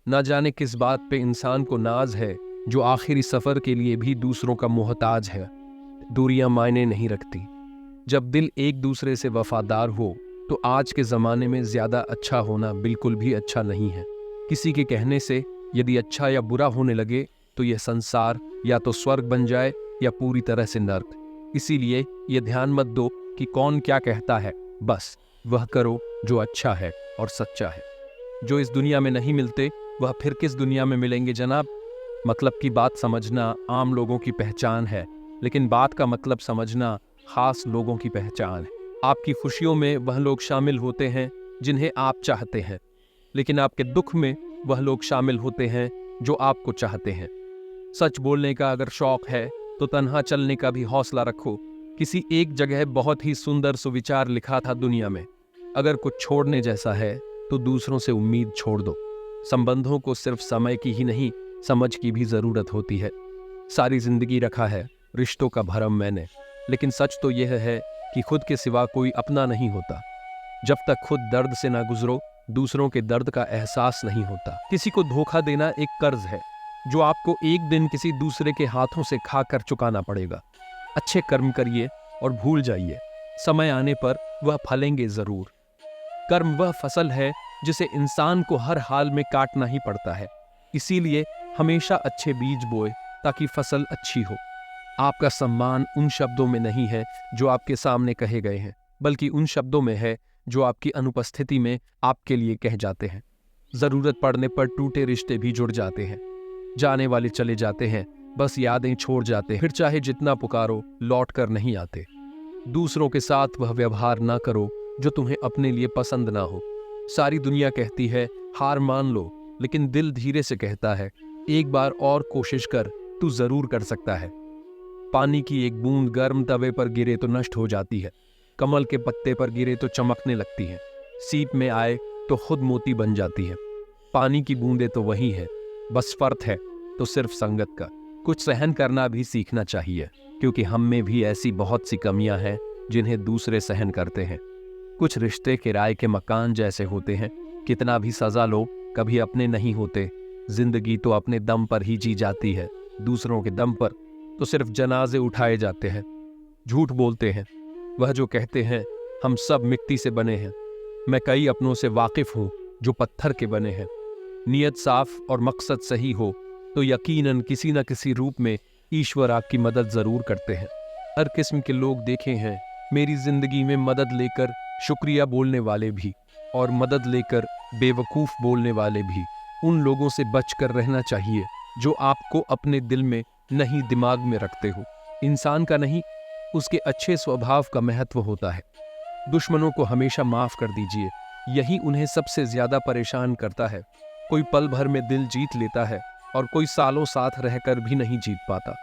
ना जाने किस बात पे इंसान को नाज है, जो आखिरी सफर के लिए भी दूसरों का मोहताज है। दूरियां मायने नहीं रखती। जब दिल एक दूसरे से वफादार हो तो आज के ज़माने में ज़्यादा अच्छा होना बिल्कुल भी अच्छा नहीं है। किसी के कहने से यदि अच्छा या बुरा होने लगे तो यह संसार या तो स्वर्ग बन जाए या पूरी तरह से नर्क। इसीलिए यह ध्यान मत दो कि कौन क्या कहता है, बस वह करो जो अच्छा है और सच्चा है। जो इस दुनिया में नहीं मिलते वह फिर किस दुनिया में मिलेंगे जनाब। मतलब की बात समझना आम लोगों की पहचान है, लेकिन बात का मतलब समझना खास लोगों की पहचान है। आपकी खुशियों में वह लोग शामिल होते हैं जिन्हें आप चाहते हैं, लेकिन आपके दुख में वह लोग शामिल होते हैं जो आपको चाहते हैं। सच बोलने का अगर शौक है तो तन्हा चलने का भी हौसला रखो। किसी एक जगह बहुत ही सुंदर सुविचार लिखा था दुनिया में, अगर कुछ छोड़ने जैसा है तो दूसरों से उम्मीद छोड़ दो। संबंधों को सिर्फ समय की ही नहीं, समझ की भी जरूरत होती है। सारी जिंदगी रखा है रिश्तों का भरम मैंने, लेकिन सच तो यह है कि खुद के सिवा कोई अपना नहीं होता। जब तक खुद दर्द से ना गुजरो दूसरों के दर्द का एहसास नहीं होता। किसी को धोखा देना एक कर्ज है जो आपको एक दिन किसी दूसरे के हाथों से खाकर चुकाना पड़ेगा। अच्छे कर्म करिए और भूल जाइए, समय आने पर वह फलेंगे जरूर। कर्म वह फसल है जिसे इंसान को हर हाल में काटना ही पड़ता है। इसीलिए हमेशा अच्छे बीज बोए ताकि फसल अच्छी हो। आपका सम्मान उन शब्दों में नहीं है जो आपके सामने कहे गए हैं, बल्कि उन शब्दों में है जो आपकी अनुपस्थिति में आपके लिए कह जाते हैं। जरूरत पड़ने पर टूटे रिश्ते भी जुड़ जाते हैं। जाने वाले चले जाते हैं, बस यादें छोड़ जाते हैं। फिर चाहे जितना पुकारो लौट कर नहीं आते। दूसरों के साथ वह व्यवहार ना करो जो तुम्हें अपने लिए पसंद ना हो। सारी दुनिया कहती है हार मान लो, लेकिन दिल धीरे से कहता है एक बार और कोशिश कर, तू जरूर कर सकता है। पानी की एक बूंद गर्म तवे पर गिरे तो नष्ट हो जाती है, कमल के पत्ते पर गिरे तो चमकने लगती है, सीप में आए तो खुद मोती बन जाती है। पानी की बूंदें तो वही है, बस फर्क है तो सिर्फ संगत का। कुछ सहन करना भी सीखना चाहिए, क्योंकि हम में भी ऐसी बहुत सी कमियां हैं जिन्हें दूसरे सहन करते हैं। कुछ रिश्ते किराए के मकान जैसे होते हैं, कितना भी सजा लो कभी अपने नहीं होते। जिंदगी तो अपने दम पर ही जी जाती है, दूसरों के दम पर तो सिर्फ जनाजे उठाए जाते हैं। झूठ बोलते हैं वह जो कहते हैं हम सब मिट्टी से बने हैं। मैं कई अपनों से वाकिफ हूं जो पत्थर के बने हैं। नियत साफ और मकसद सही हो तो यकीनन किसी न किसी रूप में ईश्वर आपकी मदद जरूर करते हैं। हर किस्म के लोग देखे हैं मेरी जिंदगी में, मदद लेकर शुक्रिया बोलने वाले भी और मदद लेकर बेवकूफ बोलने वाले भी। उन लोगों से बचकर रहना चाहिए जो आपको अपने दिल में नहीं दिमाग में रखते हो। इंसान का नहीं, उसके अच्छे स्वभाव का महत्व होता है। दुश्मनों को हमेशा माफ कर दीजिए, यही उन्हें सबसे ज्यादा परेशान करता है। कोई पल भर में दिल जीत लेता है और कोई सालों साथ रहकर भी नहीं जीत पाता।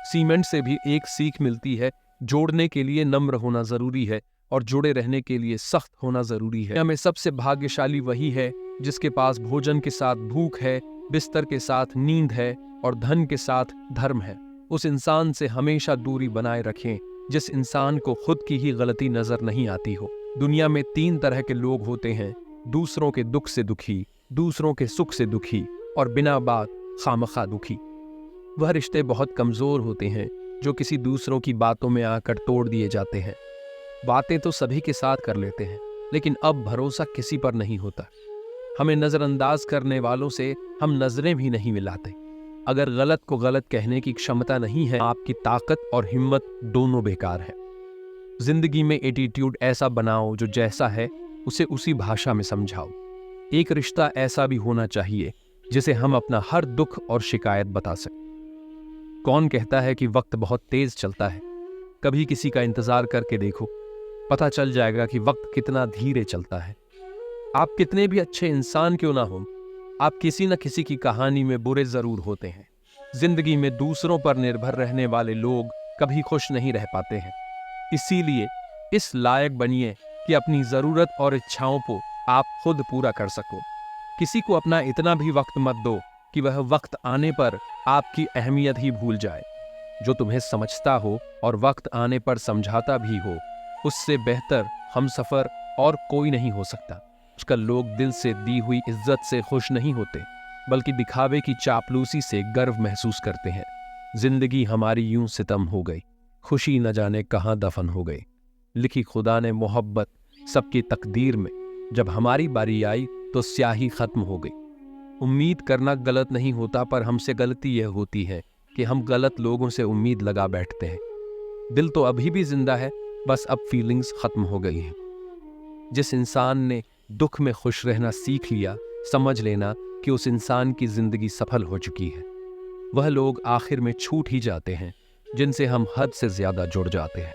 सीमेंट से भी एक सीख मिलती है, जोड़ने के लिए नम्र होना जरूरी है और जुड़े रहने के लिए सख्त होना जरूरी है। हमें सबसे भाग्यशाली वही है जिसके पास भोजन के साथ भूख है, बिस्तर के साथ नींद है और धन के साथ धर्म है। उस इंसान से हमेशा दूरी बनाए रखें जिस इंसान को खुद की ही गलती नजर नहीं आती हो। दुनिया में 3 तरह के लोग होते हैं, दूसरों के दुख से दुखी, दूसरों के सुख से दुखी और बिना बात खामखा दुखी। वह रिश्ते बहुत कमजोर होते हैं जो किसी दूसरों की बातों में आकर तोड़ दिए जाते हैं। बातें तो सभी के साथ कर लेते हैं, लेकिन अब भरोसा किसी पर नहीं होता। हमें नजरअंदाज करने वालों से हम नजरें भी नहीं मिलाते। अगर गलत को गलत कहने की क्षमता नहीं है, आपकी ताकत और हिम्मत दोनों बेकार है। जिंदगी में एटीट्यूड ऐसा बनाओ जो जैसा है उसे उसी भाषा में समझाओ। एक रिश्ता ऐसा भी होना चाहिए जिसे हम अपना हर दुख और शिकायत बता सकें। कौन कहता है कि वक्त बहुत तेज चलता है? कभी किसी का इंतजार करके देखो, पता चल जाएगा कि वक्त कितना धीरे चलता है। आप कितने भी अच्छे इंसान क्यों ना हो, आप किसी न किसी की कहानी में बुरे जरूर होते हैं। जिंदगी में दूसरों पर निर्भर रहने वाले लोग कभी खुश नहीं रह पाते हैं। इसीलिए इस लायक बनिए कि अपनी जरूरत और इच्छाओं को आप खुद पूरा कर सको। किसी को अपना इतना भी वक्त मत दो कि वह वक्त आने पर आपकी अहमियत ही भूल जाए। जो तुम्हें समझता हो और वक्त आने पर समझाता भी हो, उससे बेहतर हमसफर और कोई नहीं हो सकता। आजकल लोग दिल से दी हुई इज्जत से खुश नहीं होते, बल्कि दिखावे की चापलूसी से गर्व महसूस करते हैं। जिंदगी हमारी यूं सितम हो गई, खुशी न जाने कहाँ दफन हो गई। लिखी खुदा ने मोहब्बत सबकी तकदीर में, जब हमारी बारी आई तो स्याही खत्म हो गई। उम्मीद करना गलत नहीं होता, पर हमसे गलती यह होती है कि हम गलत लोगों से उम्मीद लगा बैठते हैं। दिल तो अभी भी जिंदा है, बस अब फीलिंग्स खत्म हो गई हैं। जिस इंसान ने दुख में खुश रहना सीख लिया, समझ लेना कि उस इंसान की जिंदगी सफल हो चुकी है। वह लोग आखिर में छूट ही जाते हैं जिनसे हम हद से ज्यादा जुड़ जाते हैं।